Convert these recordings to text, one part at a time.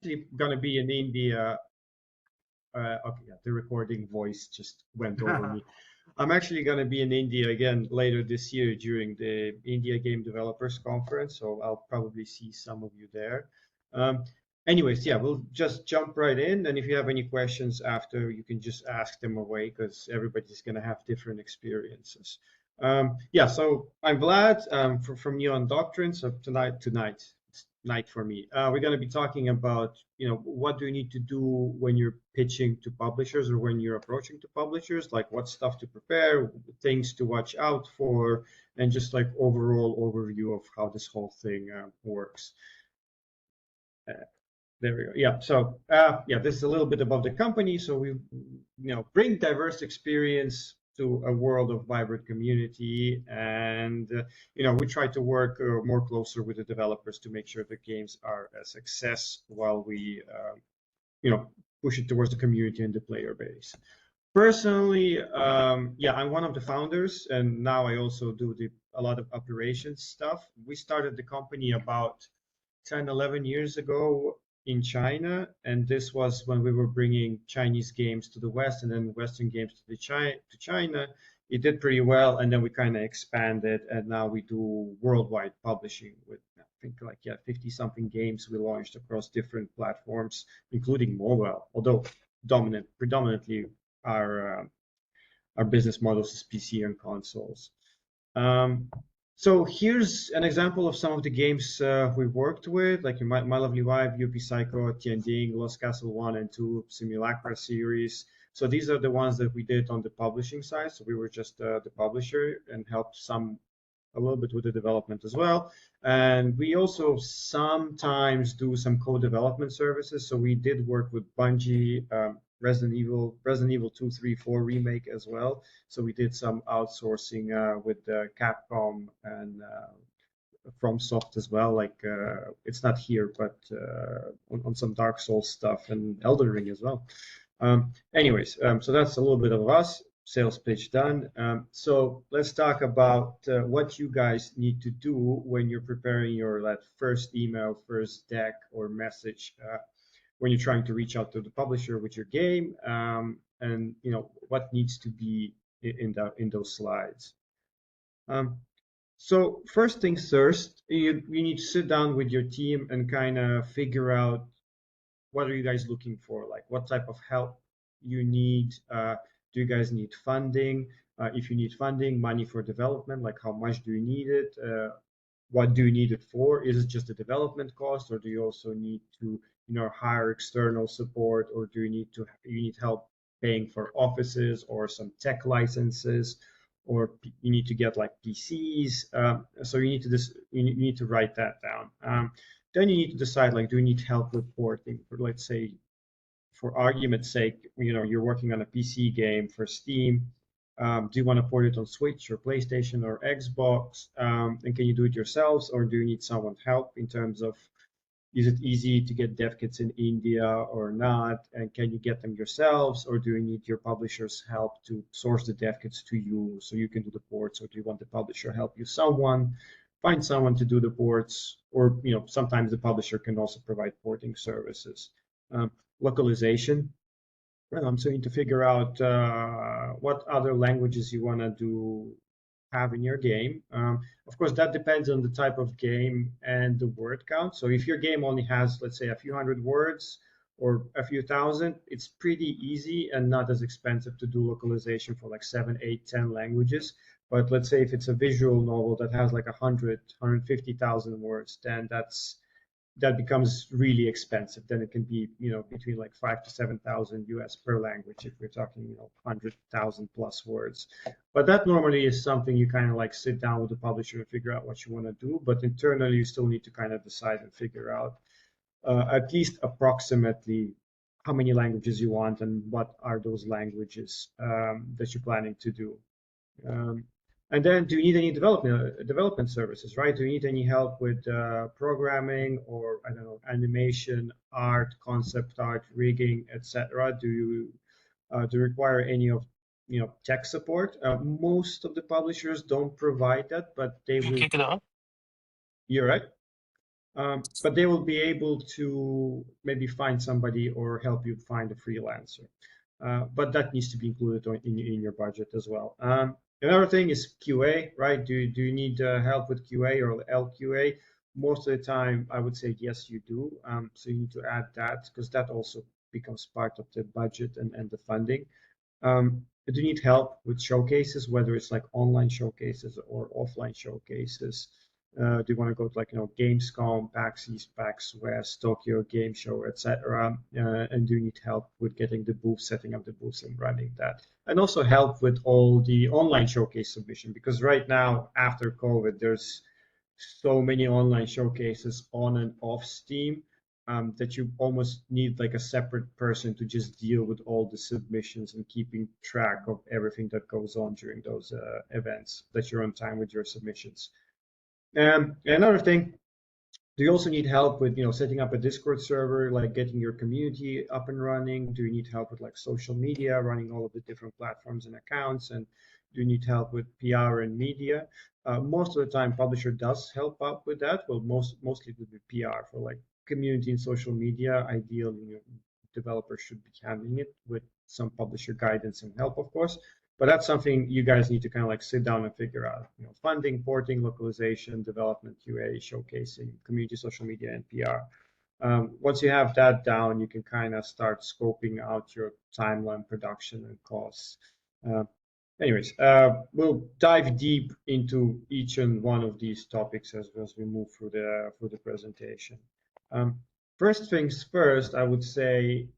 actually going to be in India. Okay, yeah, the recording voice just went over me. I'm actually going to be in India again later this year during the India Game Developers Conference, so I'll probably see some of you there. Um, Anyways, yeah, we'll just jump right in, and if you have any questions after, you can just ask them away because everybody's going to have different experiences. Yeah, so I'm Vlad from Neon Doctrine. So tonight, it's night for me. We're going to be talking about, what do you need to do when you're pitching to publishers or when you're approaching to publishers, like what stuff to prepare, things to watch out for, and just like overall overview of how this whole thing works. There we go. Yeah. So yeah, this is a little bit about the company. So we, bring diverse experience to a world of vibrant community, and we try to work more closer with the developers to make sure the games are a success while we, push it towards the community and the player base. Personally, yeah, I'm one of the founders, and now I also do a lot of operations stuff. We started the company about 10, 11 years ago in China, and this was when we were bringing Chinese games to the West and then Western games to China. It did pretty well, and then we kind of expanded, and now we do worldwide publishing with, I think, like, yeah, 50 something games we launched across different platforms, including mobile, although predominantly our our business models is PC and consoles. Um, so here's an example of some of the games we worked with, like My Lovely Wife, UP Psycho, Tianding, Lost Castle 1 and 2, Simulacra series. So these are the ones that we did on the publishing side. So we were just the publisher and helped a little bit with the development as well. And we also sometimes do some co-development services. So we did work with Bungie, Resident Evil 2, 3, 4 remake as well. So we did some outsourcing with Capcom and FromSoft as well. Like it's not here, but on some Dark Souls stuff and Elden Ring as well. Anyways, so that's a little bit of us. Sales pitch done. So let's talk about what you guys need to do when you're preparing your first email, first deck, or message when you're trying to reach out to the publisher with your game, and what needs to be in those slides. So first things first, you need to sit down with your team and kind of figure out what are you guys looking for, like what type of help you need. Do you guys need funding? If you need funding, money for development, like how much do you need it? What do you need it for? Is it just a development cost, or do you also need to, hire external support, or do you need help paying for offices or some tech licenses, or you need to get like PCs? So you need to write that down. Then you need to decide, like, do you need help with porting? For, let's say, for argument's sake, you're working on a PC game for Steam. Do you want to port it on Switch or PlayStation or Xbox? And can you do it yourselves, or do you need someone's help in terms of, is it easy to get dev kits in India or not? And can you get them yourselves, or do you need your publisher's help to source the dev kits to you so you can do the ports, or do you want the publisher help you find someone to do the ports, or sometimes the publisher can also provide porting services. Localization. So you need to figure out what other languages you want to have in your game. Of course, that depends on the type of game and the word count. So if your game only has, let's say, a few hundred words or a few thousand, it's pretty easy and not as expensive to do localization for like 7, 8, 10 languages. But let's say if it's a visual novel that has like 150,000 words, then that becomes really expensive. Then it can be, between like 5,000 to 7,000 US per language if we're talking, 100,000 plus words. But that normally is something you kind of like sit down with the publisher and figure out what you want to do. But internally, you still need to kind of decide and figure out at least approximately how many languages you want and what are those languages that you're planning to do. And then, do you need any development services, right? Do you need any help with programming, or, I don't know, animation, art, concept art, rigging, etc.? Do you require any of tech support? Most of the publishers don't provide that, but they will. Kick it off. You're right. But they will be able to maybe find somebody or help you find a freelancer. But that needs to be included in your budget as well. Another thing is QA, right? Do you need help with QA or LQA? Most of the time, I would say yes, you do. So you need to add that because that also becomes part of the budget and the funding. Do you need help with showcases, whether it's like online showcases or offline showcases? Do you want to go to like Gamescom, PAX East, PAX West, Tokyo Game Show, etc.? And do you need help with getting the booth, setting up the booths, and running that? And also help with all the online showcase submission because right now after COVID, there's so many online showcases on and off Steam that you almost need like a separate person to just deal with all the submissions and keeping track of everything that goes on during those events, that you're on time with your submissions. Another thing, do you also need help with setting up a Discord server, like getting your community up and running? Do you need help with like social media, running all of the different platforms and accounts? And do you need help with PR and media? Most of the time, publisher does help out with that. Well, mostly with the PR for like community and social media. Ideally, developers should be handling it with some publisher guidance and help, of course. But that's something you guys need to kind of like sit down and figure out. Funding, porting, localization, development, QA, showcasing, community, social media, and PR. Once you have that down, you can kind of start scoping out your timeline, production, and costs. Anyways, we'll dive deep into each and one of these topics as we move through the presentation. First things first, I would say,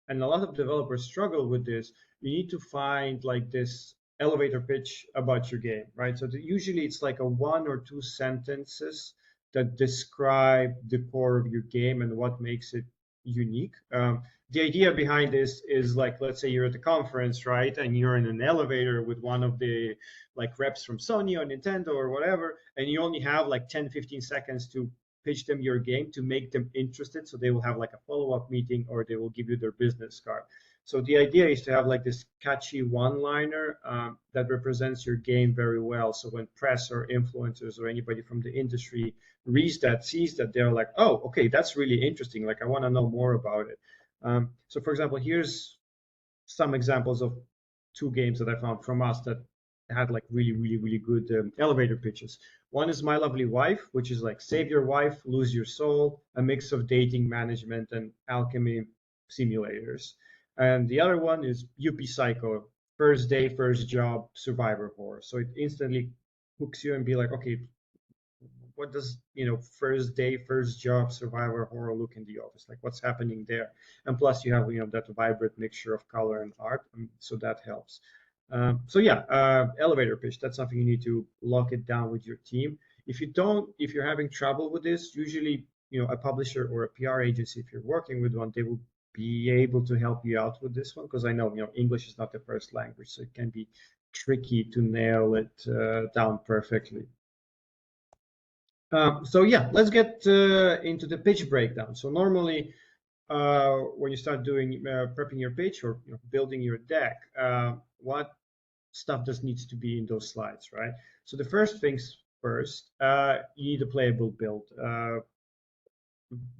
and a lot of developers struggle with this, you need to find like this elevator pitch about your game, right? So usually it's like a 1 or 2 sentences that describe the core of your game and what makes it unique. The idea behind this is like, let's say you're at a conference, right? And you're in an elevator with one of the like reps from Sony or Nintendo or whatever, and you only have like 10, 15 seconds to pitch them your game to make them interested. So they will have like a follow-up meeting or they will give you their business card. So the idea is to have like this catchy one-liner that represents your game very well. So when press or influencers or anybody from the industry reads that, sees that, they're like, oh, okay, that's really interesting. Like I want to know more about it. So for example, here's some examples of 2 games that I found from us that had like really good elevator pitches. One is My Lovely Wife, which is like save your wife, lose your soul, a mix of dating management and alchemy simulators. And the other one is UP Psycho, first day, first job, survivor horror. So it instantly hooks you and be like, okay, what does first day, first job, survivor horror look in the office? Like what's happening there? And plus you have that vibrant mixture of color and art, so that helps. So yeah, elevator pitch. That's something you need to lock it down with your team. If you're having trouble with this, usually a publisher or a PR agency, if you're working with one, they will be able to help you out with this one because I know English is not the first language, so it can be tricky to nail it down perfectly. So yeah, let's get into the pitch breakdown. So normally, when you start doing prepping your pitch or building your deck, what stuff does needs to be in those slides, right? So the first things first, you need a playable build.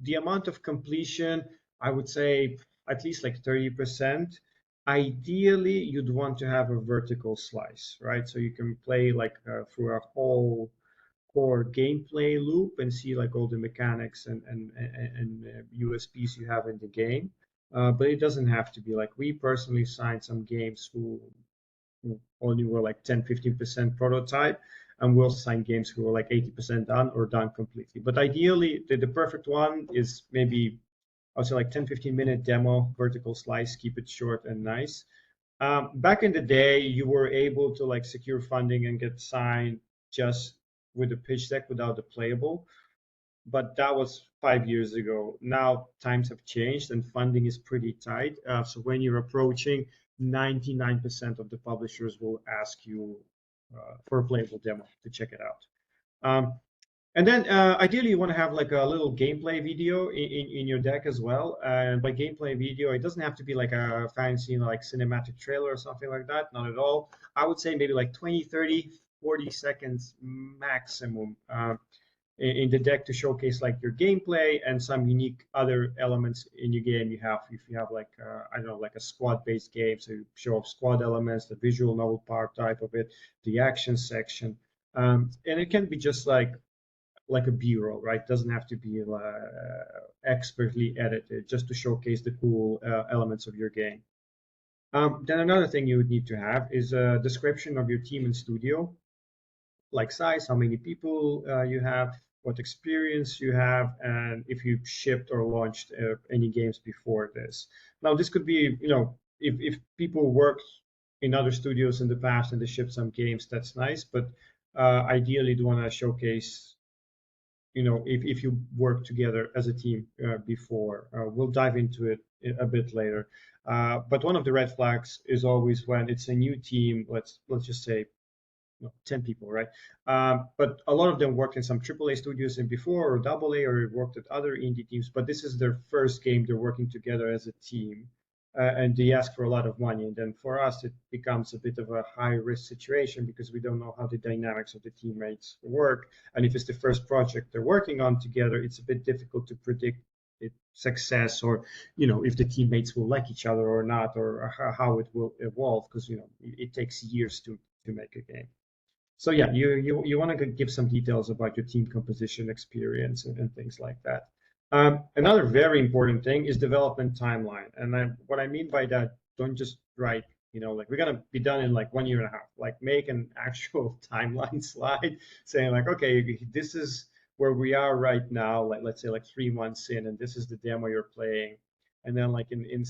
The amount of completion, I would say at least like 30%. Ideally, you'd want to have a vertical slice, right? So you can play like through a whole core gameplay loop and see like all the mechanics and USPs you have in the game. But it doesn't have to be. Like we personally signed some games who only were like 10-15% prototype, and we'll sign games who are like 80% done or done completely. But ideally, the perfect one is maybe I would say like 10-15 minute demo, vertical slice, keep it short and nice. Back in the day, you were able to like secure funding and get signed just with a pitch deck without the playable, but that was 5 years ago. Now times have changed and funding is pretty tight. So when you're approaching, 99% of the publishers will ask you for a playable demo to check it out. And then ideally you want to have like a little gameplay video in your deck as well. And by gameplay video, it doesn't have to be like a fancy like cinematic trailer or something like that. Not at all. I would say maybe like 20, 30, 40 seconds maximum. in the deck to showcase like your gameplay and some unique other elements in your game. You have, if you have like I don't know, like a squad-based game, so you show off squad elements, the visual novel part type of it, the action section, and it can be just like a B-roll, right? Doesn't have to be expertly edited, just to showcase the cool elements of your game. Then another thing you would need to have is a description of your team and studio, like size, how many people you have, what experience you have, and if you shipped or launched any games before this. Now, this could be, if people worked in other studios in the past and they shipped some games, that's nice, but ideally, you want to showcase, if you work together as a team before. We'll dive into it a bit later. But one of the red flags is always when it's a new team. Let's just say 10 people, right? But a lot of them worked in some AAA studios and before, or AA, or worked at other indie teams. But this is their first game. They're working together as a team, and they ask for a lot of money. And then for us, it becomes a bit of a high risk situation because we don't know how the dynamics of the teammates work. And if it's the first project they're working on together, it's a bit difficult to predict its success, or if the teammates will like each other or not, or how it will evolve, because it takes years to make a game. So yeah, you want to give some details about your team composition, experience, and things like that. Another very important thing is development timeline. And what I mean by that, don't just write, like we're gonna be done in like 1 year and a half. Like make an actual timeline slide saying like, okay, this is where we are right now. Like let's say like 3 months in, and this is the demo you're playing. And then like in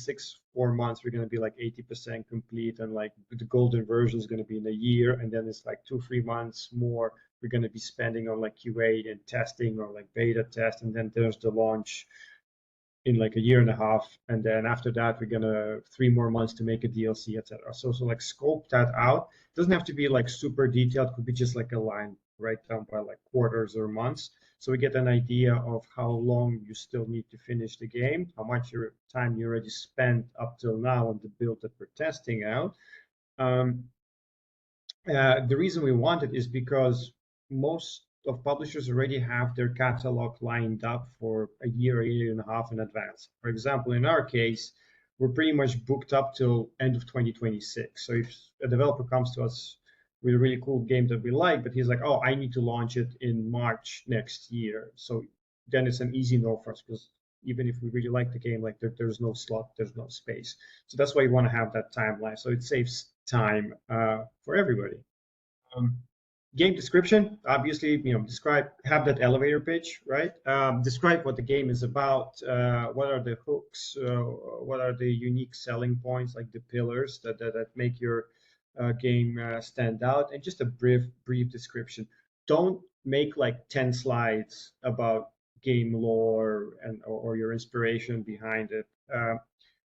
4 months, we're going to be like 80% complete, and like the golden version is going to be in a year, and then it's like 2-3 months more we're going to be spending on like QA and testing, or like beta test, and then there's the launch in like a year and a half, and then after that we're gonna 3 more months to make a DLC, etc. So like scope that out. It doesn't have to be like super detailed, it could be just like a line right down by like quarters or months, so we get an idea of how long you still need to finish the game, how much your time you already spent up till now on the build that we're testing out. The reason we want it is because most of publishers already have their catalog lined up for a year and a half in advance. For example, in our case, we're pretty much booked up till end of 2026. So if a developer comes to us with a really cool game that we like, but he's like, oh, I need to launch it in March next year. So then it's an easy no for us, because even if we really like the game, like there's no slot, there's no space. So that's why you want to have that timeline. So it saves time for everybody. Um, Game description, obviously, have that elevator pitch, right? Describe what the game is about, what are the hooks, what are the unique selling points, like the pillars that make your game stand out, and just a brief description. Don't make like 10 slides about game lore or your inspiration behind it.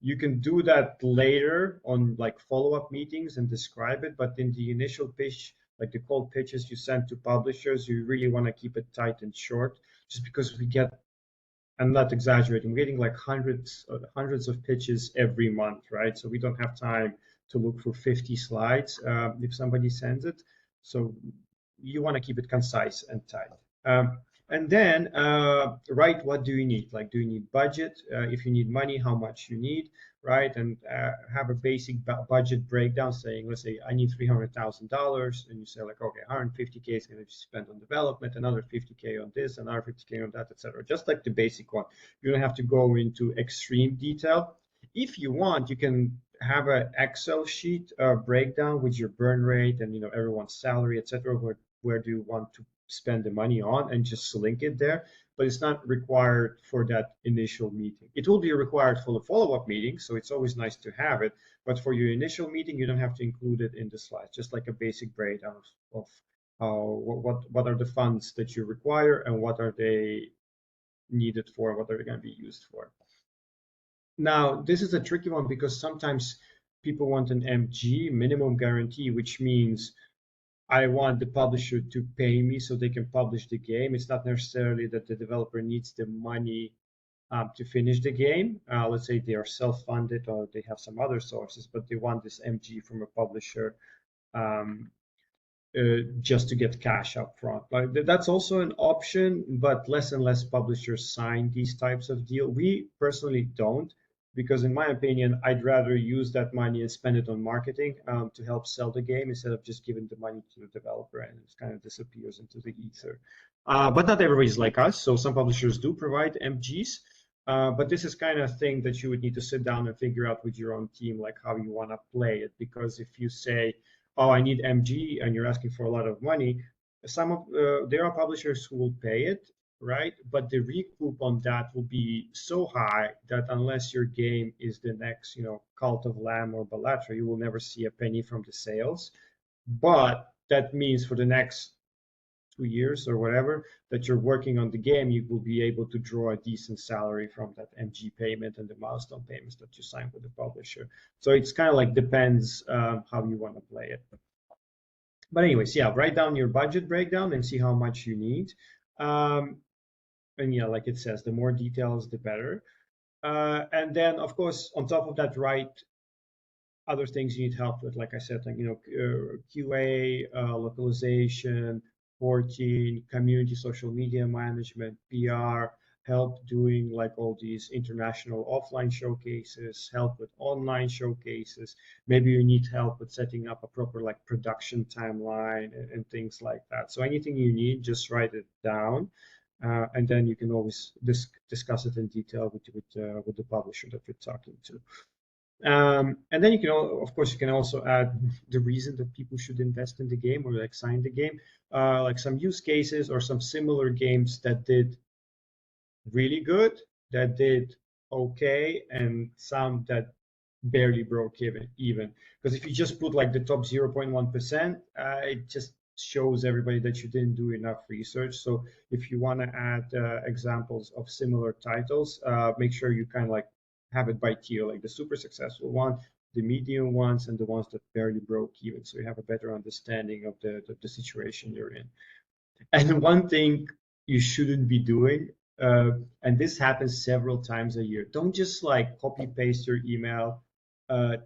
You can do that later on like follow-up meetings and describe it, but in the initial pitch, like the cold pitches you send to publishers, you really want to keep it tight and short, just because I'm not exaggerating, we're getting like hundreds of pitches every month, right? So we don't have time to look for 50 slides if somebody sends it. So you want to keep it concise and tight. And then write, what do you need? Like, do you need budget? If you need money, how much you need, right? And have a basic budget breakdown saying, let's say I need $300,000, and you say like, okay, 150K is going to be spent on development, another 50K on this, another 50K on that, etc. Just like the basic one. You don't have to go into extreme detail. If you want, you can have an Excel sheet breakdown with your burn rate and everyone's salary, etc. Where do you want to spend the money on, and just link it there. But it's not required for that initial meeting. It will be required for the follow-up meeting, so it's always nice to have it. But for your initial meeting, you don't have to include it in the slides. Just like a basic breakdown of what are the funds that you require, and what are they needed for, what are they going to be used for. Now, this is a tricky one because sometimes people want an MG, minimum guarantee, which means I want the publisher to pay me so they can publish the game. It's not necessarily that the developer needs the money to finish the game. Let's say they are self-funded or they have some other sources, but they want this MG from a publisher just to get cash up front. Like that's also an option, but less and less publishers sign these types of deal. We personally don't, because in my opinion, I'd rather use that money and spend it on marketing to help sell the game instead of just giving the money to the developer and it kind of disappears into the ether. But not everybody's like us, so some publishers do provide MGs. But this is kind of thing that you would need to sit down and figure out with your own team, like how you want to play it. Because if you say, oh, I need MG, and you're asking for a lot of money, there are publishers who will pay it, right? But the recoup on that will be so high that unless your game is the next, Cult of Lamb or Balatro, you will never see a penny from the sales. But that means for the next 2 years or whatever that you're working on the game, you will be able to draw a decent salary from that MG payment and the milestone payments that you sign with the publisher. So it's kind of like depends how you want to play it. But anyways, yeah, write down your budget breakdown and see how much you need. And yeah, like it says, the more details, the better. And then, of course, on top of that, write other things you need help with. Like I said, like, QA, localization, porting, community, social media management, PR, help doing like all these international offline showcases, help with online showcases. Maybe you need help with setting up a proper like production timeline and things like that. So anything you need, just write it down. And then you can always discuss it in detail with the publisher that you're talking to. And then you can, of course, you can also add the reason that people should invest in the game or like sign the game, like some use cases or some similar games that did really good, that did okay, and some that barely broke even. Because if you just put like the top 0.1%, it just shows everybody that you didn't do enough research. So if you want to add examples of similar titles, make sure you kind of like have it by tier, like the super successful one, the medium ones, and the ones that barely broke even. So you have a better understanding of the situation you're in. And one thing you shouldn't be doing, and this happens several times a year, don't just like copy paste your email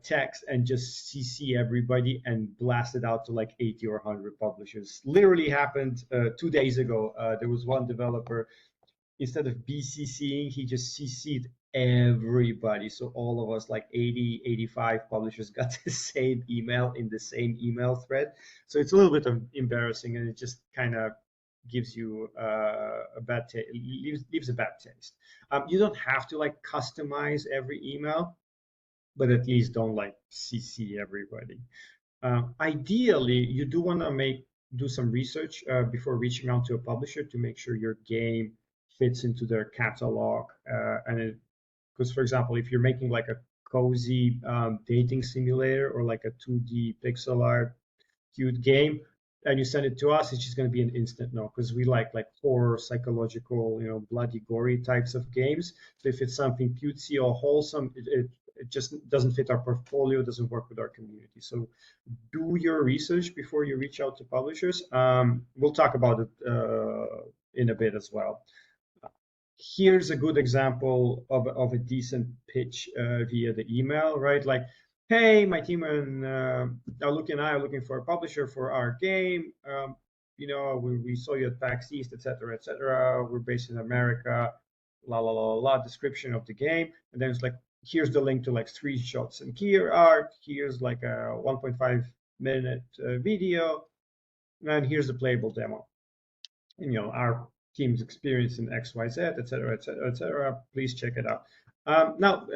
text and just CC everybody and blast it out to like 80 or 100 publishers. Literally happened 2 days ago. There was one developer, instead of BCCing, he just CC'd everybody. So all of us, like 80, 85 publishers, got the same email in the same email thread. So it's a little bit of embarrassing, and it just kind of gives you a bad taste, leaves a bad taste. You don't have to like customize every email, but at least don't like CC everybody. Ideally, you do want to do some research before reaching out to a publisher to make sure your game fits into their catalog. Because, for example, if you're making like a cozy dating simulator or like a 2D pixel art cute game, and you send it to us, it's just going to be an instant no, because we like horror, psychological, bloody, gory types of games. So if it's something cutesy or wholesome, it just doesn't fit our portfolio, doesn't work with our community. So do your research before you reach out to publishers. We'll talk about it in a bit as well. Here's a good example of a decent pitch via the email, right? Like, hey, my team and I are looking for a publisher for our game. We saw you at PAX East, etc., etc. We're based in America. La la la la. Description of the game, and then it's like, here's the link to like 3 shots and gear art. Here's like a 1.5-minute video, and here's the playable demo. And our team's experience in XYZ, et cetera, et cetera, et cetera. Please check it out. Now,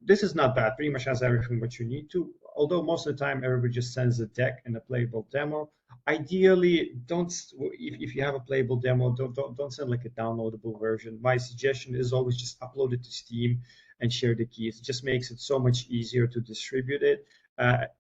this is not bad. Pretty much has everything what you need to. Although most of the time everybody just sends a deck and a playable demo. Ideally, if you have a playable demo, don't send like a downloadable version. My suggestion is always just upload it to Steam and share the keys. It just makes it so much easier to distribute it.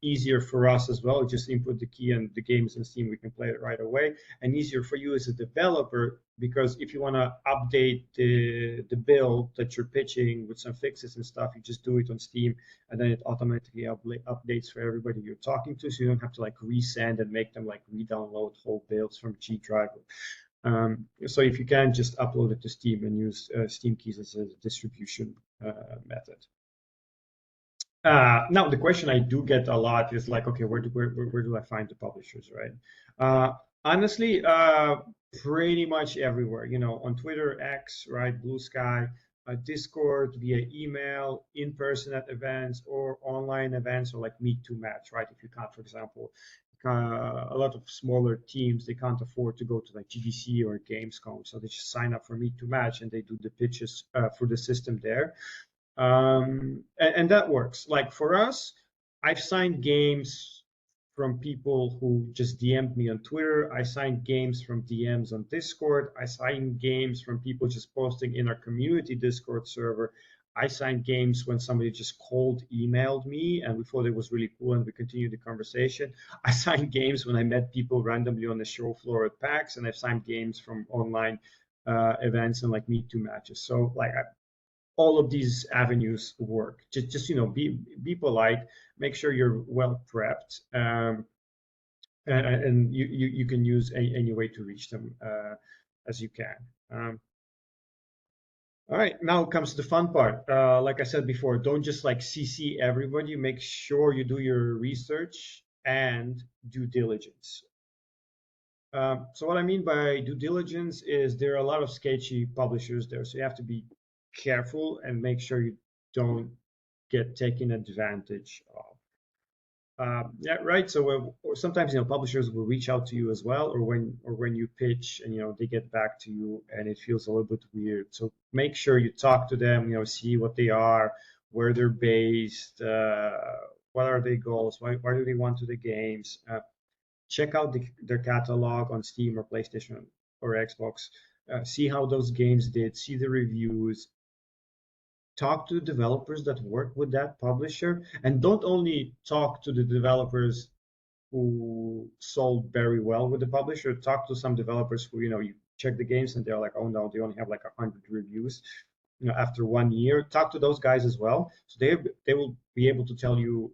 Easier for us as well. Just input the key and the game's in Steam, we can play it right away. And easier for you as a developer, because if you want to update the build that you're pitching with some fixes and stuff, you just do it on Steam, and then it automatically updates for everybody you're talking to, so you don't have to like resend and make them like re-download whole builds from G Drive. So if you can, just upload it to Steam and use Steam keys as a distribution method. Now the question I do get a lot is like, okay, where do I find the publishers, right? Uh, honestly, pretty much everywhere. You know, on Twitter, X, right, Blue Sky, Discord, via email, in person at events, or online events, or like Meet to Match, right? If you can't, for example, a lot of smaller teams they can't afford to go to like GDC or Gamescom, so they just sign up for Meet to Match and they do the pitches for the system there. And that works. Like for us, I've signed games from people who just DM'd me on Twitter. I signed games from DMs on Discord. I signed games from people just posting in our community Discord server. I signed games when somebody just cold emailed me and we thought it was really cool and we continued the conversation. I signed games when I met people randomly on the show floor at PAX, and I've signed games from online events and like Meet Two matches. So like all of these avenues work. Just be polite, make sure you're well prepped, and you can use any way to reach them as you can. All right, now comes the fun part. Like I said before, don't just like CC everybody. Make sure you do your research and due diligence. So what I mean by due diligence is there are a lot of sketchy publishers there, so you have to be careful and make sure you don't get taken advantage of. Yeah, right. So or sometimes publishers will reach out to you as well, or when you pitch and they get back to you and it feels a little bit weird. So make sure you talk to them. See what they are, where they're based, what are their goals, why do they want to the games. Check out their catalog on Steam or PlayStation or Xbox. See how those games did. See the reviews. Talk to the developers that work with that publisher, and don't only talk to the developers who sold very well with the publisher. Talk to some developers who you check the games and they're like, oh no, they only have like 100 reviews. After 1 year, talk to those guys as well. So they will be able to tell you.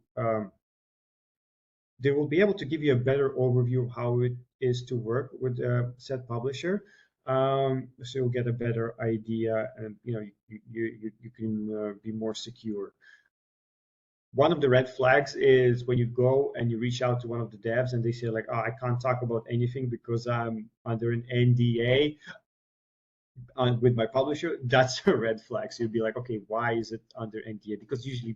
They will be able to give you a better overview of how it is to work with a said publisher. So you'll get a better idea, and you can be more secure. One of the red flags is when you go and you reach out to one of the devs and they say like, oh, I can't talk about anything because I'm under an NDA with my publisher. That's a red flag. So you'd be like, okay, why is it under NDA? Because usually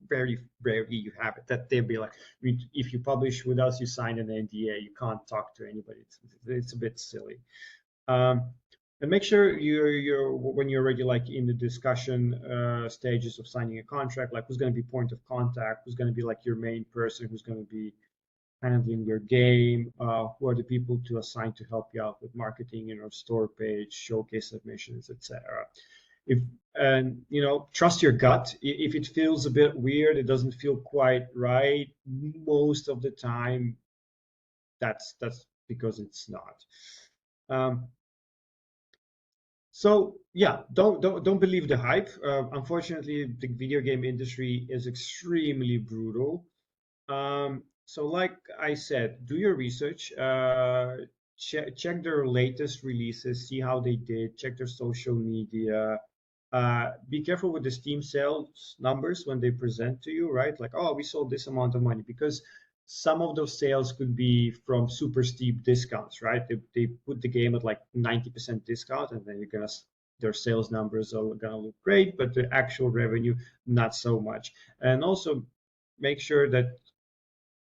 very rarely you have it that they'll be like, if you publish with us, you sign an NDA, you can't talk to anybody. It's a bit silly. And make sure you're when you're already like in the discussion stages of signing a contract, like who's going to be point of contact, who's going to be like your main person, who's going to be handling your game, who are the people to assign to help you out with marketing, store page, showcase submissions, etc. If and trust your gut. If it feels a bit weird, it doesn't feel quite right, most of the time that's because it's not. So yeah, don't believe the hype. Unfortunately, the video game industry is extremely brutal. So like I said, do your research. Check their latest releases, see how they did. Check their social media. Be careful with the Steam sales numbers when they present to you, right? Like, oh, we sold this amount of money, because some of those sales could be from super steep discounts, right? They put the game at like 90% discount, and then their sales numbers are gonna look great, but the actual revenue not so much. And also make sure that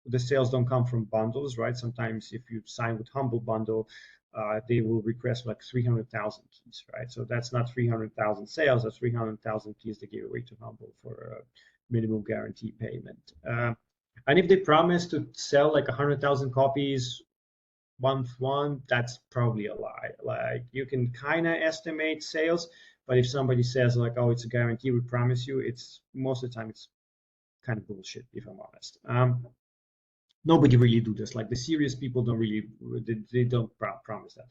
the sales don't come from bundles, right? Sometimes if you sign with Humble Bundle, they will request like 300,000 keys, right? So that's not 300,000 sales, that's 300,000 keys they give away to Humble for a minimum guarantee payment. And if they promise to sell like 100,000 copies month one, that's probably a lie. Like you can kind of estimate sales, but if somebody says like, oh, it's a guarantee, we promise you, it's most of the time it's kind of bullshit, if I'm honest. Nobody really do this. Like the serious people don't really, they don't promise that.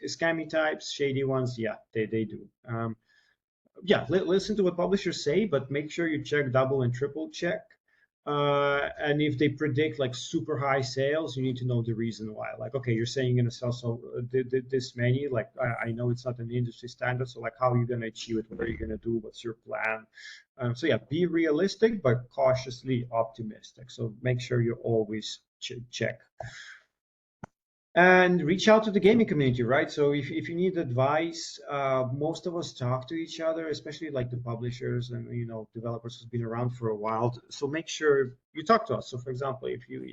Scammy types, shady ones, yeah, they do. Yeah, listen to what publishers say, but make sure you check double and triple check. And if they predict like super high sales, you need to know the reason why. Like, okay, you're saying you're gonna sell this many. Like, I know it's not an industry standard, so like, how are you gonna achieve it? What are you gonna do? What's your plan? So yeah, be realistic but cautiously optimistic. So make sure you always check and reach out to the gaming community, right? So if you need advice, most of us talk to each other, especially like the publishers and developers who's been around for a while. So make sure you talk to us. So for example, if you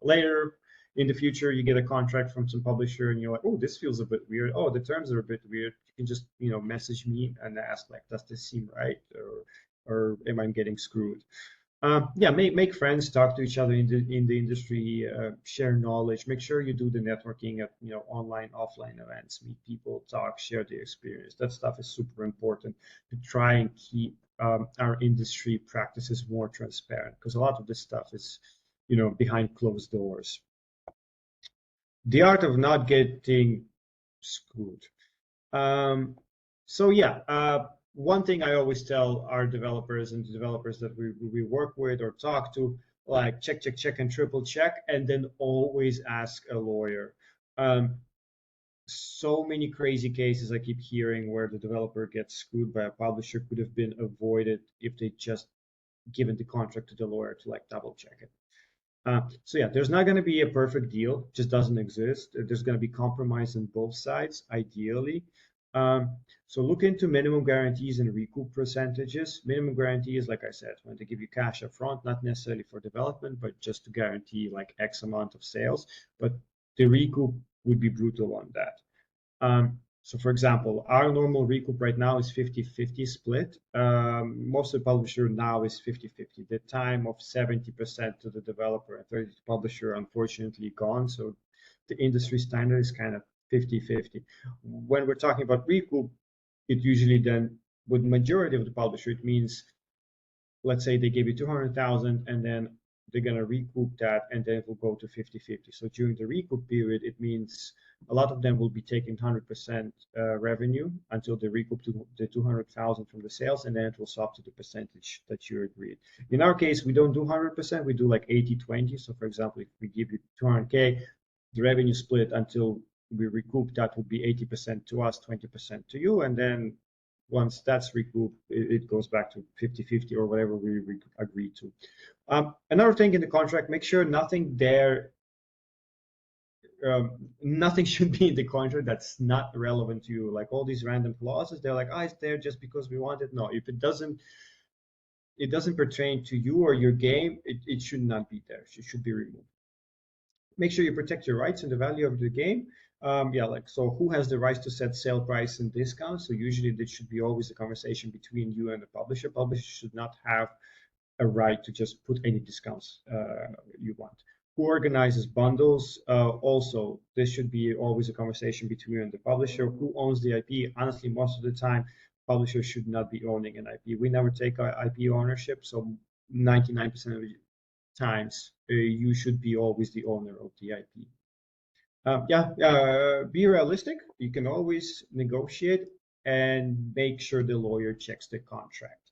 later in the future you get a contract from some publisher and you're like, oh, this feels a bit weird, oh, the terms are a bit weird, you can just message me and ask like, does this seem right, or am I getting screwed? Yeah, make friends, talk to each other in the industry, share knowledge. Make sure you do the networking at online, offline events, meet people, talk, share the experience. That stuff is super important to try and keep our industry practices more transparent, because a lot of this stuff is behind closed doors. The art of not getting screwed. So yeah, one thing I always tell our developers and the developers that we work with or talk to, like check and triple check, and then always ask a lawyer. So many crazy cases I keep hearing where the developer gets screwed by a publisher could have been avoided if they just given the contract to the lawyer to like double check it. So yeah, there's not going to be a perfect deal, just doesn't exist. There's going to be compromise on both sides, ideally. So look into minimum guarantees and recoup percentages. Minimum guarantee is, like I said, when they give you cash up front, not necessarily for development, but just to guarantee like X amount of sales. But the recoup would be brutal on that. So for example, our normal recoup right now is 50-50 split. Most of the publisher now is 50-50. The time of 70% to the developer and 30% to the publisher, unfortunately, gone. So the industry standard is kind of 50-50. When we're talking about recoup, it usually then, with majority of the publisher, it means, let's say they give you 200,000 and then they're going to recoup that and then it will go to 50-50. So during the recoup period, it means a lot of them will be taking 100% revenue until they recoup to the 200,000 from the sales, and then it will swap to the percentage that you agreed. In our case, we don't do 100%, we do like 80-20. So for example, if we give you 200K, the revenue split until we recoup, that would be 80% to us, 20% to you, and then once that's recouped, it goes back to 50-50 or whatever we agreed to. Another thing in the contract, make sure nothing there, nothing should be in the contract that's not relevant to you. Like all these random clauses, they're like, it's there just because we want it. No, if it doesn't pertain to you or your game, it should not be there. It should be removed. Make sure you protect your rights and the value of the game. So who has the rights to set sale price and discounts? So usually this should be always a conversation between you and the publisher. Publisher should not have a right to just put any discounts you want. Who organizes bundles? Also, this should be always a conversation between you and the publisher. Who owns the IP? Honestly, most of the time, publishers should not be owning an IP. We never take IP ownership, so 99% of the times you should be always the owner of the IP. Be realistic. You can always negotiate and make sure the lawyer checks the contract.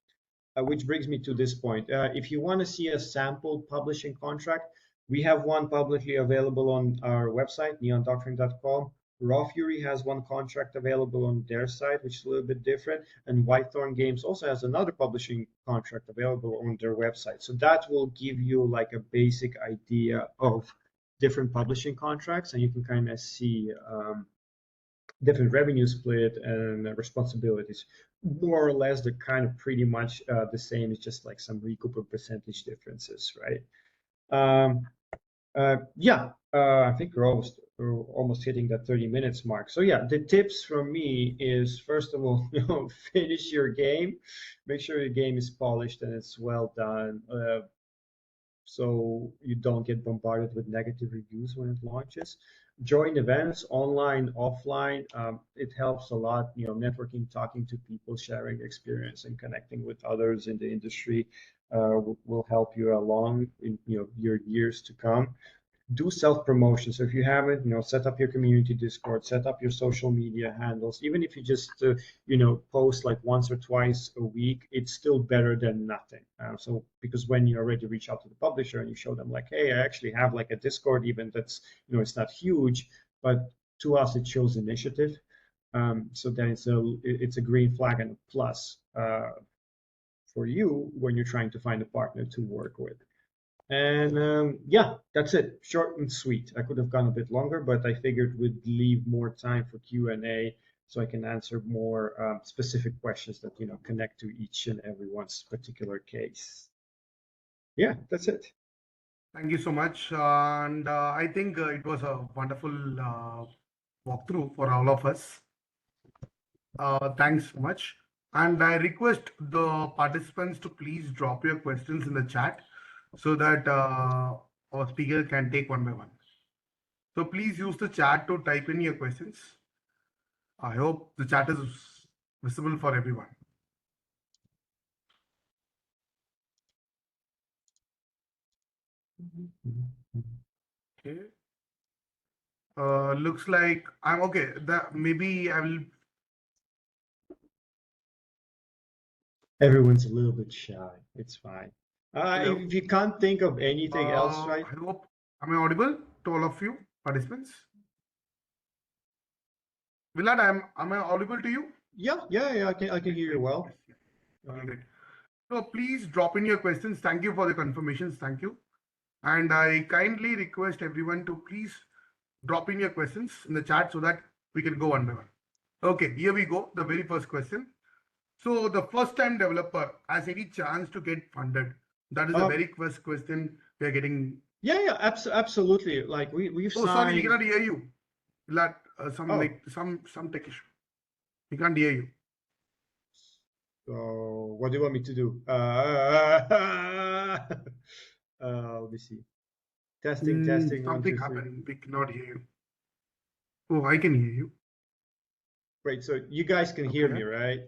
Which brings me to this point. If you want to see a sample publishing contract, we have one publicly available on our website, neondoctrine.com. Raw Fury has one contract available on their site, which is a little bit different. And Whitethorn Games also has another publishing contract available on their website. So that will give you like a basic idea of different publishing contracts, and you can kind of see different revenue split and responsibilities. More or less, they're kind of pretty much the same. It's just like some recoup or percentage differences, right? I think we're almost hitting that 30 minutes mark. So yeah, the tips from me is, first of all, finish your game. Make sure your game is polished and it's well done. So you don't get bombarded with negative reviews when it launches. Join events, online, offline. It helps a lot, networking, talking to people, sharing experience, and connecting with others in the industry will help you along in your years to come. do self-promotion. So if you haven't, set up your community Discord, set up your social media handles. Even if you just, post like once or twice a week, it's still better than nothing. So because when you already reach out to the publisher and you show them like, hey, I actually have like a Discord event that's, it's not huge, but to us it shows initiative. So then it's a green flag and a plus for you when you're trying to find a partner to work with. And yeah, that's it. Short and sweet. I could have gone a bit longer, but I figured we'd leave more time for Q&A so I can answer more specific questions that connect to each and everyone's particular case. Yeah, that's it. Thank you so much. And I think it was a wonderful walkthrough for all of us. Thanks so much. And I request the participants to please drop your questions in the chat so that our speaker can take one by one. So please use the chat to type in your questions. I hope the chat is visible for everyone. Okay. Looks like I'm okay. Maybe I will. Everyone's a little bit shy. It's fine. Hello. If you can't think of anything else, right? I hope. Am I audible to all of you participants? Willard, am I audible to you? Yeah. I can hear you well. Yes. Great. So please drop in your questions. Thank you for the confirmations. Thank you. And I kindly request everyone to please drop in your questions in the chat so that we can go one by one. Okay, here we go. The very first question. So the first time developer has any chance to get funded? That is the very first question we are getting. Yeah, absolutely. Like we've signed. Sorry, we cannot hear you. Some tech issue. We can't hear you. So what do you want me to do? Let me see. Testing. Something happened. We cannot hear you. Oh, I can hear you. Great. So you guys can hear me, right?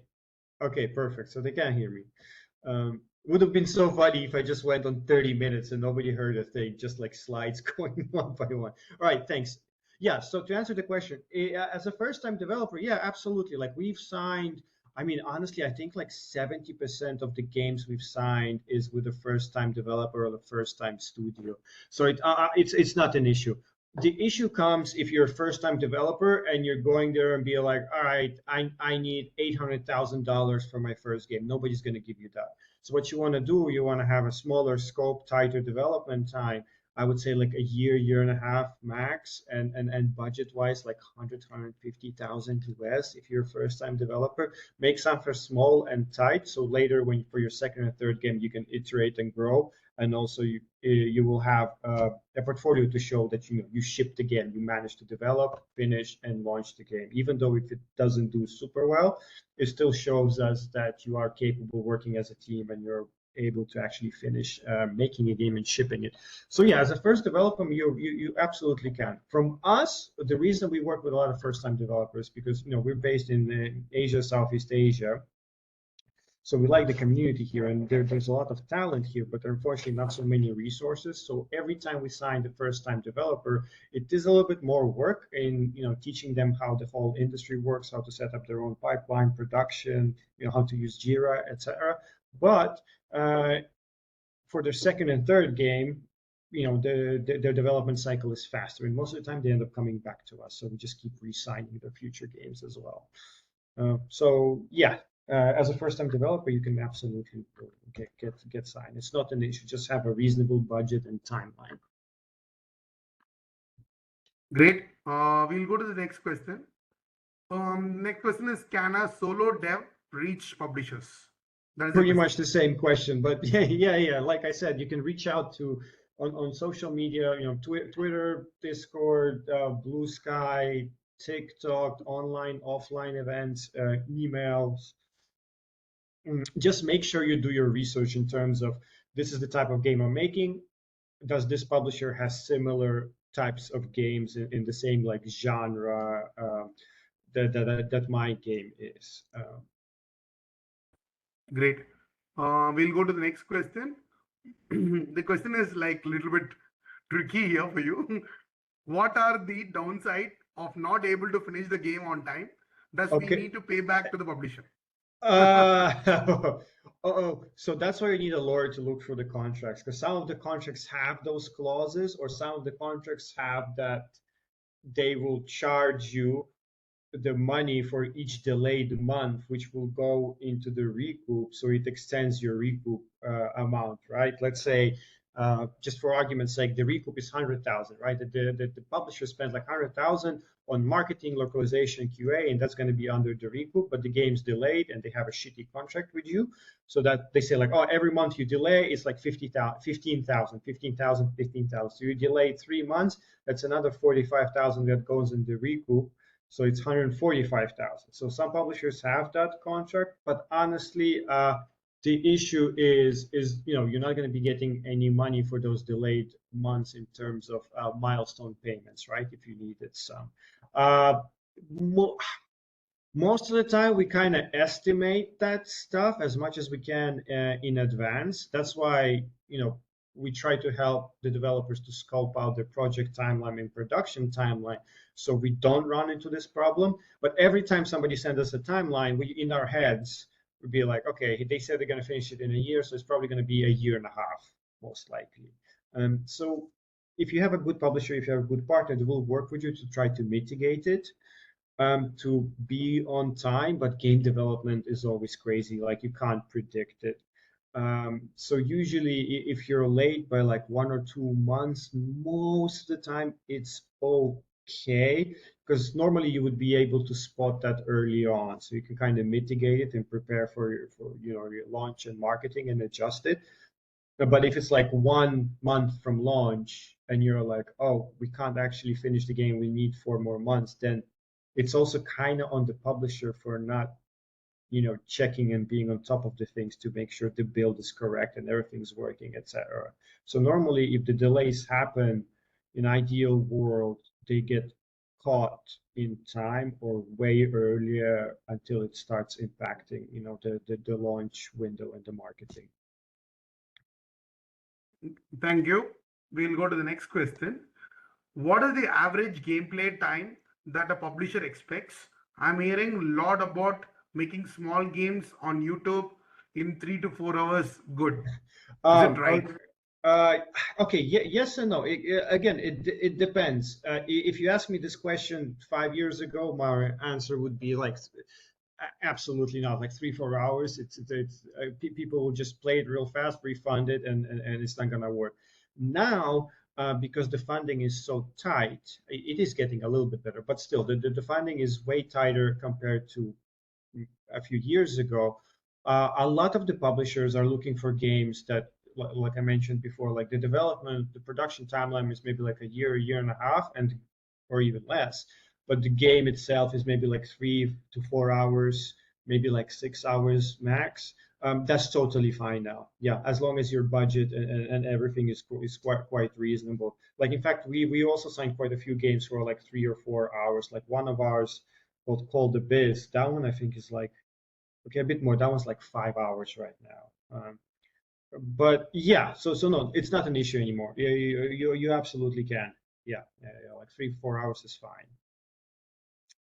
Okay, perfect. So they can't hear me. Would have been so funny if I just went on 30 minutes and nobody heard a thing, just like slides going one by one. All right, thanks. Yeah, so to answer the question, as a first-time developer, yeah, absolutely. Like we've signed, I mean, honestly, I think like 70% of the games we've signed is with a first-time developer or a first-time studio. So it's not an issue. The issue comes if you're a first-time developer and you're going there and be like, all right, I need $800,000 for my first game. Nobody's going to give you that. So what you want to do, you want to have a smaller scope, tighter development time. I would say like a year and a half max, and budget-wise, like 150,000 US if you're a first-time developer. Make something small and tight, so later when for your second and third game you can iterate and grow, and also you will have a portfolio to show that you shipped the game, you managed to develop, finish, and launch the game. Even though if it doesn't do super well, it still shows us that you are capable working as a team and you're able to actually finish making a game and shipping it. So yeah, as a first developer, you absolutely can. From us, the reason we work with a lot of first-time developers because we're based in Asia, Southeast Asia. So we like the community here, and there's a lot of talent here, but unfortunately not so many resources. So every time we sign the first-time developer, it is a little bit more work in teaching them how the whole industry works, how to set up their own pipeline, production, how to use Jira, etc. But for their second and third game, their development cycle is faster, and most of the time they end up coming back to us. So we just keep re-signing their future games as well. So yeah, as a first-time developer, you can absolutely get signed. It's not an issue. Just have a reasonable budget and timeline. Great. We'll go to the next question. Next question is, can a solo dev reach publishers? That is pretty much the same question, but yeah. Like I said, you can reach out to on social media, Twitter, Discord, Blue Sky, TikTok, online, offline events, emails. Just make sure you do your research in terms of this is the type of game I'm making. Does this publisher has similar types of games in the same like genre that my game is? Great. We'll go to the next question. The question is like a little bit tricky here for you. What are the downside of not able to finish the game on time? Thus, we Okay. need to pay back to the publisher. Oh, so that's why you need a lawyer to look through the contracts, because some of the contracts have those clauses, or some of the contracts have that they will charge you the money for each delayed month, which will go into the recoup, so it extends your recoup amount, right? Let's say, just for argument's sake, the recoup is 100,000, right? The publisher spends like 100,000 on marketing, localization, QA, and that's going to be under the recoup, but the game's delayed and they have a shitty contract with you. So that they say like, oh, every month you delay, it's like 50,000, 15,000, 15,000, 15,000. So you delay 3 months, that's another 45,000 that goes in the recoup. So it's 145,000. So some publishers have that contract, but honestly, the issue is you're not going to be getting any money for those delayed months in terms of milestone payments, right? If you needed some. Uh, mo Most of the time, we kind of estimate that stuff as much as we can in advance. That's why, we try to help the developers to scope out their project timeline and production timeline so we don't run into this problem. But every time somebody sends us a timeline, we in our heads would be like, okay, they said they're going to finish it in a year, so it's probably going to be a year and a half, most likely. So if you have a good publisher, if you have a good partner, they will work with you to try to mitigate it, to be on time, but game development is always crazy. Like you can't predict it. So usually, if you're late by like 1 or 2 months, most of the time it's okay, because normally you would be able to spot that early on, so you can kind of mitigate it and prepare for your launch and marketing and adjust it. But if it's like 1 month from launch and you're like, oh, we can't actually finish the game, we need 4 more months, then it's also kind of on the publisher for not, checking and being on top of the things to make sure the build is correct and everything's working, etc. So normally, if the delays happen, in ideal world, they get caught in time or way earlier until it starts impacting, the launch window and the marketing. Thank you. We'll go to the next question. What is the average gameplay time that a publisher expects? I'm hearing a lot about making small games on YouTube in 3 to 4 hours. Good. Is it right? Okay. Uh, okay, yes and no. Again, it depends. If you asked me this question 5 years ago, my answer would be like absolutely not. Like 3 4 hours. People will just play it real fast, refund it, and it's not gonna work. Now, because the funding is so tight, it is getting a little bit better, but still, the funding is way tighter compared to a few years ago. A lot of the publishers are looking for games that, like I mentioned before, like the production timeline is maybe like a year and a half, or even less. But the game itself is maybe like 3 to 4 hours, maybe like 6 hours max. That's totally fine now. Yeah, as long as your budget and everything is quite reasonable. Like in fact, we also signed quite a few games for like 3 or 4 hours. Like one of ours called The Biz. That one I think is like, okay, a bit more. That one's like 5 hours right now. But yeah, so no, it's not an issue anymore. You absolutely can. Yeah, like 3 4 hours is fine.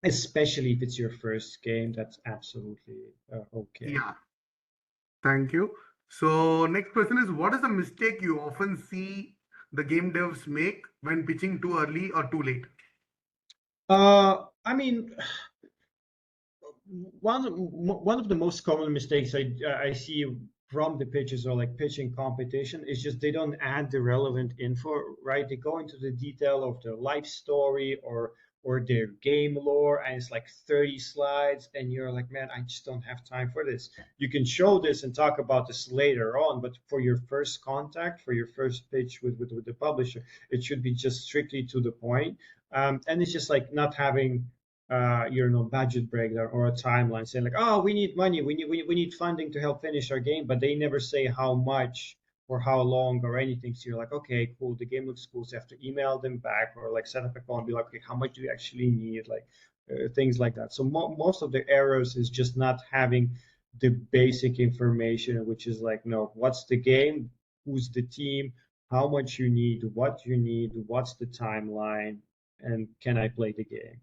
Especially if it's your first game, that's absolutely okay. Yeah. Thank you. So next question is, what is the mistake you often see the game devs make when pitching too early or too late? I mean, one of the most common mistakes I see from the pitches or like pitching competition is just they don't add the relevant info, right? They go into the detail of their life story or their game lore, and it's like 30 slides, and you're like, man, I just don't have time for this. You can show this and talk about this later on, but for your first contact, for your first pitch with the publisher, it should be just strictly to the point. And it's just like not having budget breakdown or a timeline saying like, oh, we need money, we need funding to help finish our game, but they never say how much or how long or anything. So you're like, okay, cool, the game looks cool. So you have to email them back or like set up a call and be like, okay, how much do you actually need? Like things like that. So most of the errors is just not having the basic information, which is like, no, what's the game? Who's the team? how much you need, what's the timeline, and can I play the game?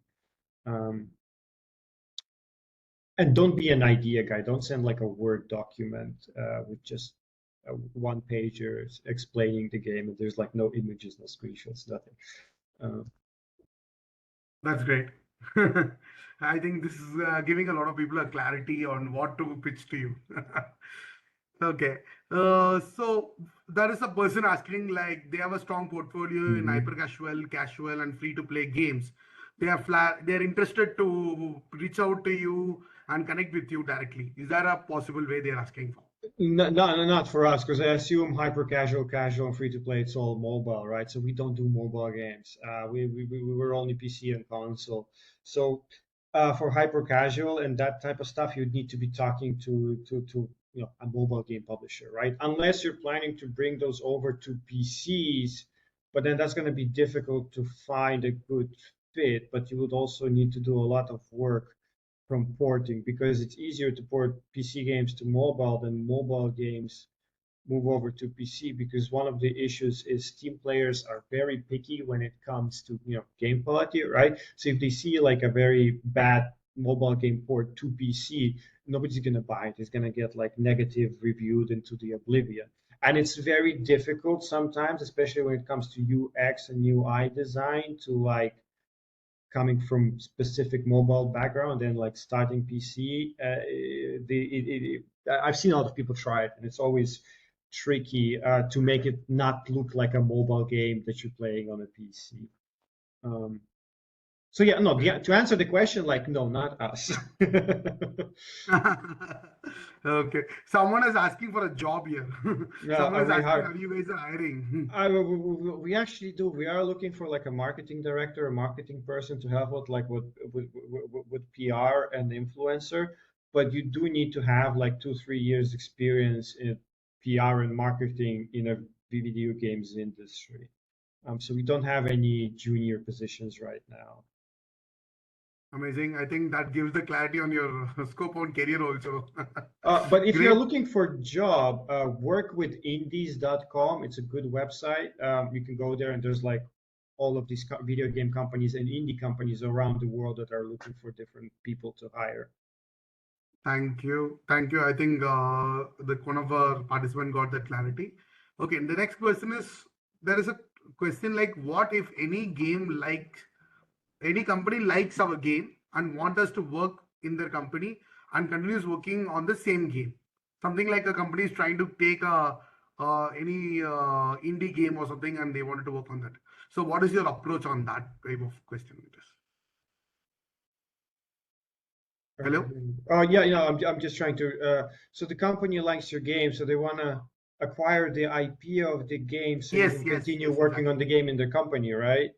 And don't be an idea guy. Don't send like a Word document with just one pager explaining the game, and there's like no images, no screenshots, nothing. That's great. I think this is giving a lot of people a clarity on what to pitch to you. Okay. So there is a person asking like they have a strong portfolio in hyper casual, casual, and free to play games. They're interested to reach out to you and connect with you directly. Is that a possible way they're asking for? No, not for us, because I assume hyper casual, casual, and free to play, it's all mobile, right? So we don't do mobile games. We're only PC and console. So for hyper casual and that type of stuff, you'd need to be talking to a mobile game publisher, right? Unless you're planning to bring those over to PCs, but then that's going to be difficult to find a good fit. But you would also need to do a lot of work from porting, because it's easier to port PC games to mobile than mobile games move over to PC, because one of the issues is Steam players are very picky when it comes to game quality, right? So if they see like a very bad mobile game port to PC, nobody's gonna buy it. It's gonna get like negative reviewed into the oblivion. And it's very difficult sometimes, especially when it comes to UX and UI design, to like coming from specific mobile background and like starting PC, I've seen a lot of people try it, and it's always tricky to make it not look like a mobile game that you're playing on a PC. So yeah, no, to answer the question, like, no, not us. Okay. Someone is asking for a job here. Someone is We asking, hire. are you guys hiring? We actually do. We are looking for like a marketing director, a marketing person to help with like with PR and influencer. But you do need to have like 2, 3 years experience in PR and marketing in a video games industry. So we don't have any junior positions right now. Amazing. I think that gives the clarity on your scope on career also. But if you're Great. looking for a job, workwithindies.com. It's a good website. You can go there, and there's like all of these video game companies and indie companies around the world that are looking for different people to hire. Thank you. Thank you. I think one of our participants got that clarity. Okay. And the next question is, there is a question like, what if any company likes our game and want us to work in their company and continues working on the same game? Something like a company is trying to take any indie game or something, and they wanted to work on that. So what is your approach on that type of question? Hello? Yeah, I'm just trying to. So the company likes your game, so they want to acquire the IP of the game so you Yes, can yes, continue yes, working on the exactly. game in their company, right?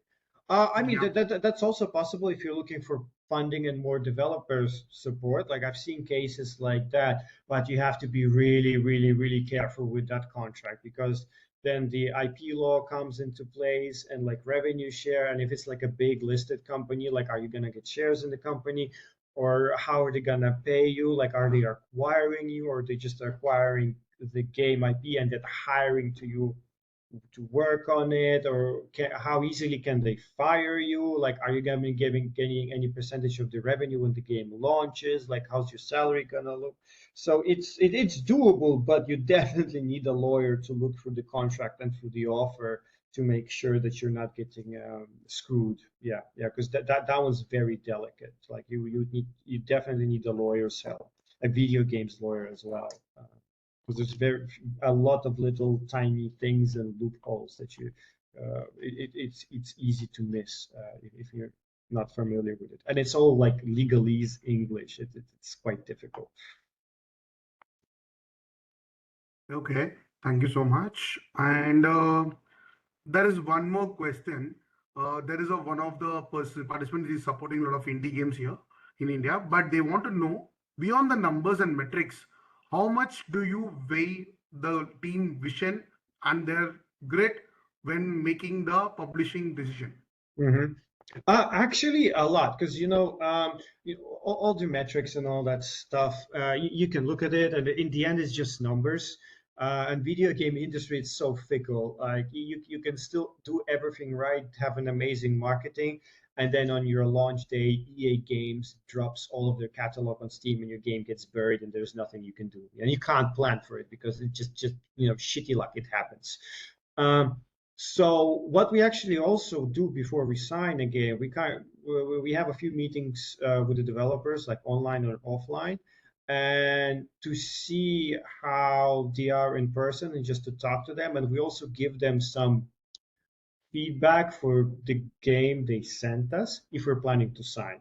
I mean, Yeah. that's also possible if you're looking for funding and more developers support. Like I've seen cases like that, but you have to be really, really, really careful with that contract, because then the IP law comes into place and like revenue share. And if it's like a big listed company, like are you gonna get shares in the company? Or how are they gonna pay you? Like, are they acquiring you, or are they just acquiring the game IP and then hiring to you to work on it? Or how easily can they fire you? Like, are you gonna be getting any percentage of the revenue when the game launches? Like, how's your salary gonna look? So it's doable, but you definitely need a lawyer to look through the contract and through the offer to make sure that you're not getting screwed. Yeah, because that one's very delicate. Like you definitely need a lawyer's help, a video games lawyer as well, because there's a lot of little tiny things and loopholes that it's easy to miss if you're not familiar with it, and it's all like legalese English. It's quite difficult. Okay. Thank you so much. And there is one more question. There is one of the participants is supporting a lot of indie games here in India, but they want to know, beyond the numbers and metrics, how much do you weigh the team vision and their grit when making the publishing decision? Mm-hmm. Actually, a lot, because all the metrics and all that stuff. You can look at it, and in the end, it's just numbers. And video game industry is so fickle. Like you can still do everything right, have an amazing marketing, and then on your launch day, EA Games drops all of their catalog on Steam, and your game gets buried, and there's nothing you can do, and you can't plan for it because it just shitty luck. It happens. Um, so what we actually also do before we sign a game, we have a few meetings with the developers, like online or offline, and to see how they are in person and just to talk to them. And we also give them some feedback for the game they sent us if we're planning to sign,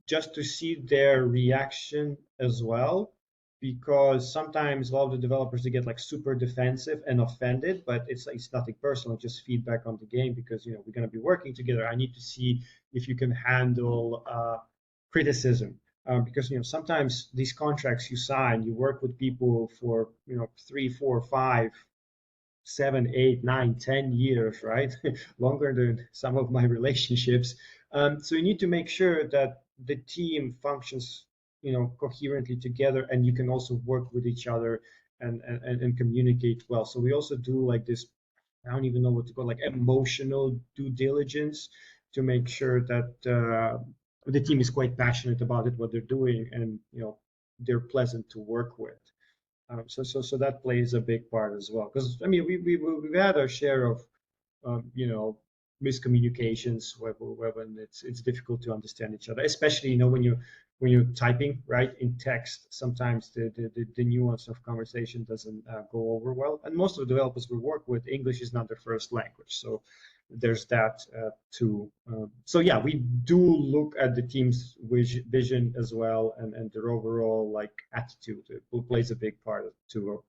just to see their reaction as well. Because sometimes a lot of the developers they get like super defensive and offended, but it's nothing personal, just feedback on the game because we're going to be working together. I need to see if you can handle criticism, because sometimes these contracts you sign, you work with people for 3, 4, 5, 7, 8, 9, 10 years, right? Longer than some of my relationships. So you need to make sure that the team functions, coherently together, and you can also work with each other and communicate well. So we also do like this. I don't even know what to call, like emotional due diligence, to make sure that the team is quite passionate about it, what they're doing, and they're pleasant to work with. So that plays a big part as well. Because I mean, we've had our share of miscommunications when it's difficult to understand each other, especially when you're typing right in text. Sometimes the nuance of conversation doesn't go over well. And most of the developers we work with, English is not their first language, so there's that too. So yeah, we do look at the team's vision as well, and their overall like attitude. It plays a big part too.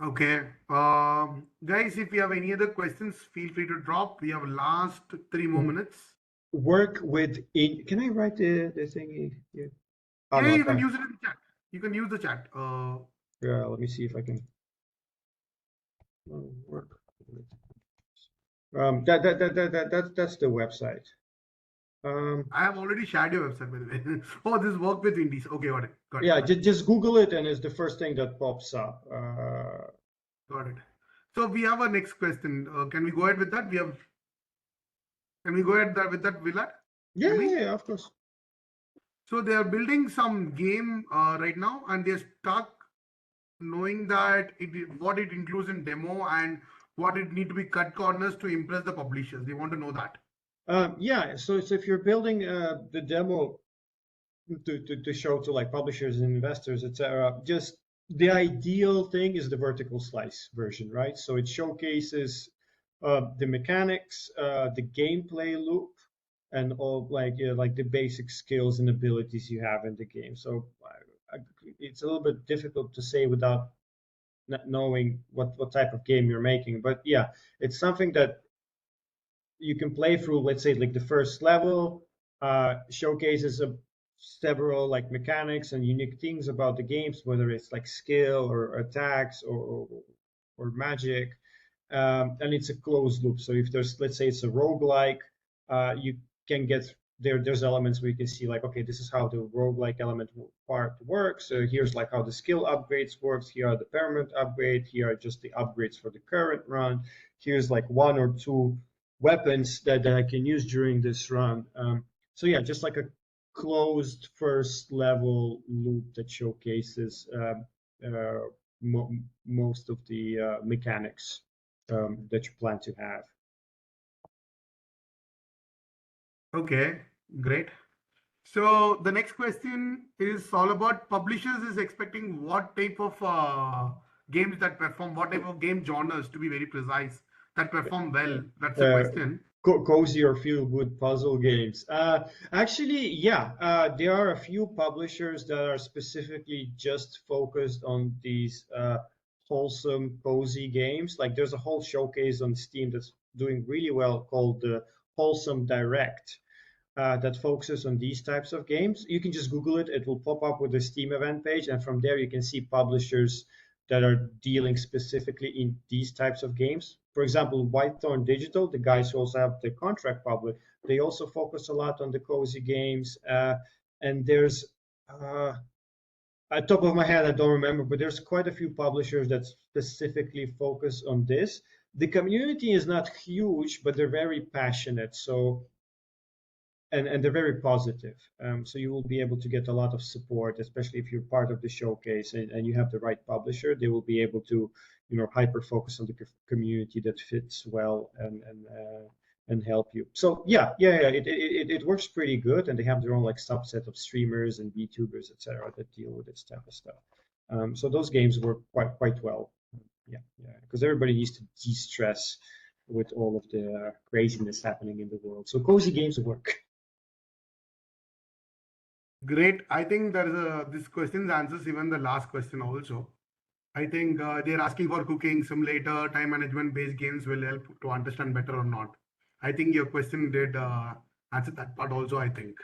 Okay. Guys, if you have any other questions, feel free to drop. We have last 3 more minutes. Work with can I write the thing here? Oh, Yeah, no, you can fine. use it in the chat. You can use the chat. Yeah, let me see if I can work with. That's the website. I have already shared your website, by the way. Oh, this work with Indies. Okay, got it. Got it. Yeah, Got it. just Google it, and it's the first thing that pops up. Got it. So we have a next question. Can we go ahead with that? Can we go ahead with that, Willard? Yeah, Can we? yeah, of course. So they are building some game right now, and they're stuck knowing that what it includes in demo and what it need to be cut corners to impress the publishers. They want to know that. Yeah, so if you're building the demo to show to like publishers and investors, etc., just the ideal thing is the vertical slice version, right? So it showcases the mechanics, the gameplay loop, and all like the basic skills and abilities you have in the game. So it's a little bit difficult to say without not knowing what type of game you're making. But yeah, it's something that you can play through. Let's say like the first level showcases several like mechanics and unique things about the games, whether it's like skill or attacks or magic. And it's a closed loop. So if there's, let's say it's a roguelike, you can get there's elements where you can see like, okay, this is how the roguelike element part works. So here's like how the skill upgrades works. Here are the permanent upgrade. Here are just the upgrades for the current run. Here's like 1 or 2 weapons that I can use during this run. So yeah, just like a closed first level loop that showcases most of the mechanics that you plan to have. Okay, great. So the next question is all about publishers is expecting what type of games that perform, what type of game genres, to be very precise, that perform well. That's the question. Cozy or feel good puzzle games. Actually, yeah, there are a few publishers that are specifically just focused on these wholesome, cozy games. Like there's a whole showcase on Steam that's doing really well called the Wholesome Direct. That focuses on these types of games. You can just Google it; it will pop up with the Steam event page, and from there you can see publishers that are dealing specifically in these types of games. For example, Whitethorn Digital, the guys who also have the contract public, they also focus a lot on the cozy games. And there's at top of my head, I don't remember, but there's quite a few publishers that specifically focus on this. The community is not huge, but they're very passionate. So and they're very positive. So you will be able to get a lot of support, especially if you're part of the showcase and you have the right publisher. They will be able to, hyper focus on the community that fits well and help you. So yeah, it works pretty good, and they have their own like subset of streamers and VTubers, etc., that deal with this type of stuff. So those games work quite well. Yeah, because everybody needs to de-stress with all of the craziness happening in the world. So cozy games work. Great. I think there is this question answers even the last question also. I think they're asking for cooking simulator, time management based games will help to understand better or not. I think your question did answer that part also, I think.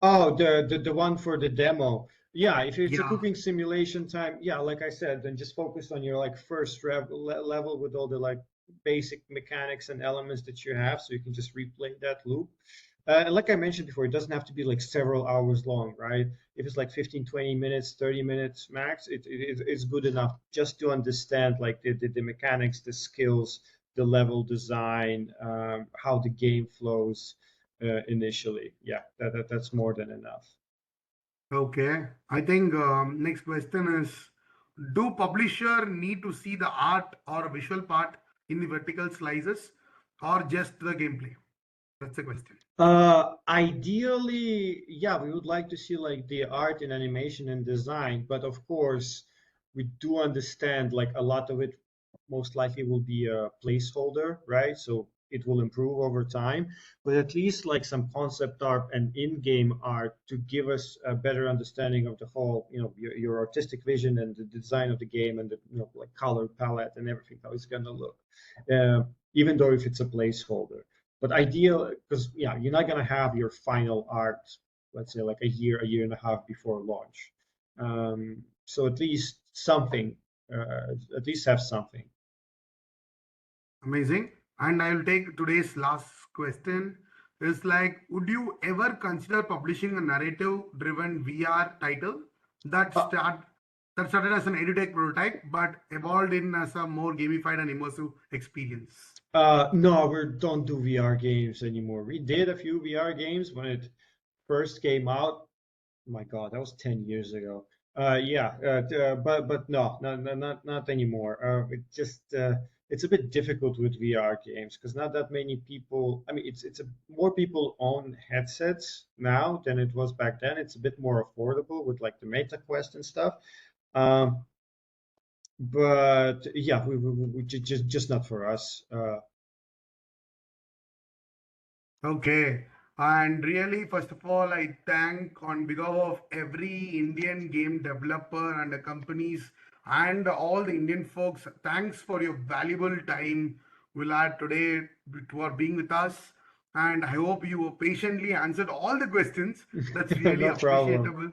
Oh, the one for the demo. Yeah, if it's a Yeah. cooking simulation time, yeah, like I said, then just focus on your like first level with all the like basic mechanics and elements that you have, so you can just replay that loop. And like I mentioned before, it doesn't have to be like several hours long, right? If it's like 15, 20 minutes, 30 minutes max, it's good enough just to understand like the mechanics, the skills, the level design, how the game flows initially. Yeah, that's more than enough. Okay. I think next question is, do publisher need to see the art or visual part in the vertical slices or just the gameplay? That's the question. Ideally, yeah, we would like to see like the art and animation and design, but of course, we do understand like a lot of it most likely will be a placeholder, right? So it will improve over time, but at least like some concept art and in-game art to give us a better understanding of the whole, your artistic vision and the design of the game and the, like color palette and everything, how it's gonna look, even though if it's a placeholder. But ideal, because yeah, you're not gonna have your final art, let's say like a year and a half before launch. So at least something, at least have something. Amazing. And I will take today's last question. Is like, would you ever consider publishing a narrative-driven VR title that Uh, started as an edutech prototype but evolved in as a more gamified and immersive experience? no, we don't do VR games anymore. We did a few VR games when it first came out. Oh my God, that was 10 years ago. Yeah, but no, not anymore. It just it's a bit difficult with VR games because not that many people. I mean, more people own headsets now than it was back then. It's a bit more affordable with like the Meta Quest and stuff. Um, but yeah, we just not for us. Okay. And really, first of all, I thank on behalf of every Indian game developer and the companies and all the Indian folks, thanks for your valuable time, Willard, today for being with us. And I hope you patiently answered all the questions. That's really No problem. appreciable.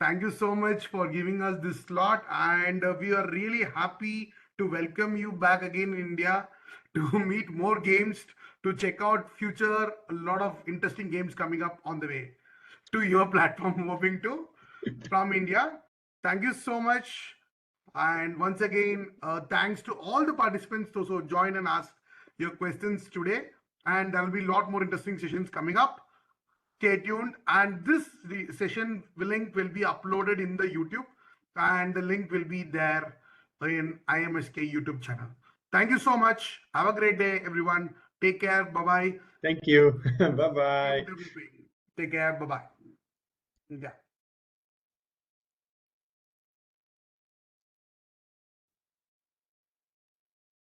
Thank you so much for giving us this slot, and we are really happy to welcome you back again in India to meet more games, to check out future a lot of interesting games coming up on the way to your platform moving to from India. Thank you so much. And once again, thanks to all the participants those who joined and asked your questions today. And there will be a lot more interesting sessions coming up. Stay tuned, and this session link will be uploaded in the YouTube, and the link will be there in IMSK YouTube channel. Thank you so much. Have a great day, everyone. Take care. Bye bye. Thank you. Bye bye. Take care. Bye bye. Yeah.